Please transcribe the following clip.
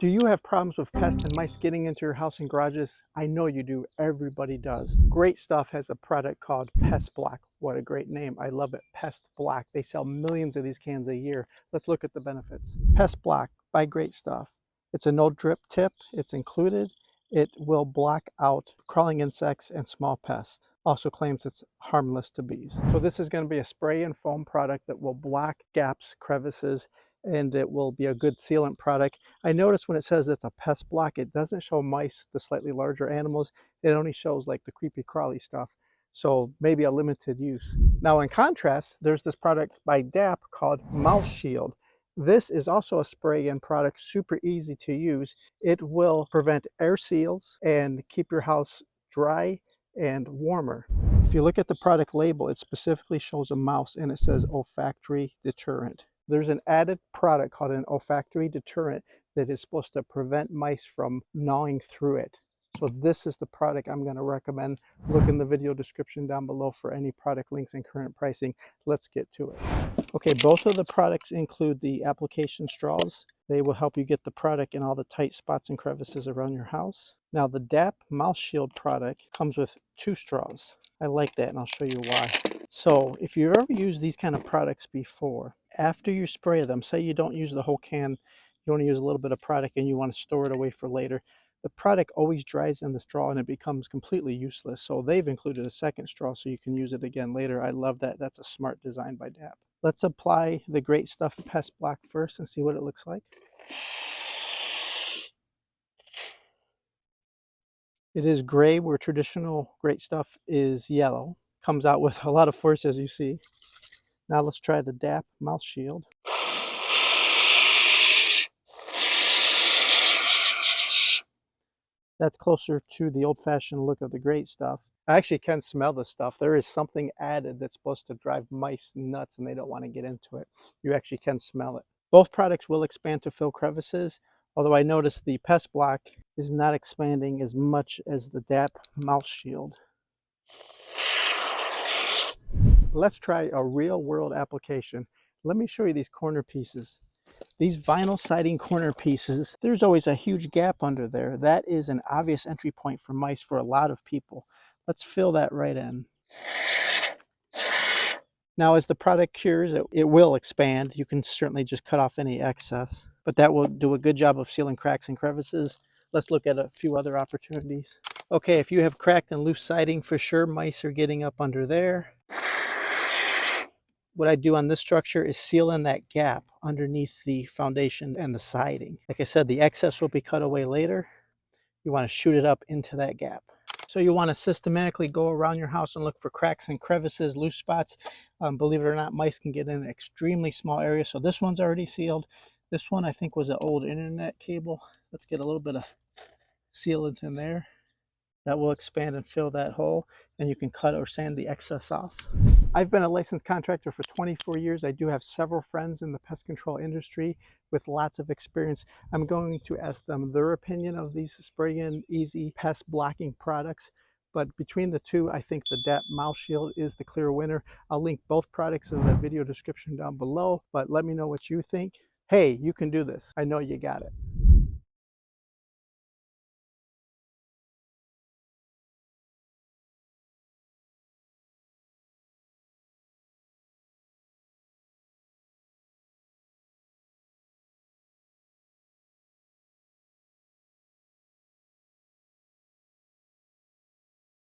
Do you have problems with pests and mice getting into your house and garages? I know you do. Everybody does. Great Stuff has a product called Pest Block. What a great name. I love it. Pest Block. They sell millions of these cans a year. Let's look at the benefits. Pest Block by Great Stuff. It's a no drip tip. It's included. It will block out crawling insects and small pests. Also claims it's harmless to bees. So this is going to be a spray and foam product that will block gaps, crevices, and it will be a good sealant product. I noticed when it says it's a pest block, it doesn't show mice, the slightly larger animals. It only shows like the creepy crawly stuff. So maybe a limited use. Now in contrast, there's this product by DAP called Mouse Shield. This is also a spray-in product, super easy to use. It will prevent air seals and keep your house dry and warmer. If you look at the product label, it specifically shows a mouse and it says olfactory deterrent. There's an added product called an olfactory deterrent that is supposed to prevent mice from gnawing through it. So this is the product I'm going to recommend. Look in the video description down below for any product links and current pricing. Let's get to it. Okay, both of the products include the application straws. They will help you get the product in all the tight spots and crevices around your house. Now the DAP Mouse Shield product comes with 2 straws. I like that and I'll show you why. So if you've ever used these kind of products before, after you spray them, say you don't use the whole can, you want to use a little bit of product and you want to store it away for later, the product always dries in the straw and it becomes completely useless. So they've included a second straw so you can use it again later. I love that. That's a smart design by DAP. Let's apply the Great Stuff Pest Block first and see what it looks like. It is gray where traditional Great Stuff is yellow. Comes out with a lot of force as you see. Now let's try the DAP Mouse Shield. That's closer to the old-fashioned look of the Great Stuff. I actually can smell the stuff. There is something added that's supposed to drive mice nuts and they don't want to get into it. You actually can smell it. Both products will expand to fill crevices, although I noticed the Pest Block is not expanding as much as the DAP Mouse Shield. Let's try a real-world application. Let me show you these corner pieces. These vinyl siding corner pieces, there's always a huge gap under there. That is an obvious entry point for mice for a lot of people. Let's fill that right in. Now as the product cures, it will expand. You can certainly just cut off any excess, but that will do a good job of sealing cracks and crevices. Let's look at a few other opportunities. Okay, if you have cracked and loose siding, for sure mice are getting up under there. What I do on this structure is seal in that gap underneath the foundation and the siding. Like I said, the excess will be cut away later. You want to shoot it up into that gap. So you want to systematically go around your house and look for cracks and crevices, loose spots. Believe it or not, mice can get in an extremely small area. So this one's already sealed. This one I think was an old internet cable. Let's get a little bit of sealant in there. That will expand and fill that hole, and you can cut or sand the excess off. I've been a licensed contractor for 24 years. I do have several friends in the pest control industry with lots of experience. I'm going to ask them their opinion of these spray-in easy pest blocking products. But between the two, I think the DAP Mouse Shield is the clear winner. I'll link both products in the video description down below, but let me know what you think. Hey, you can do this. I know you got it.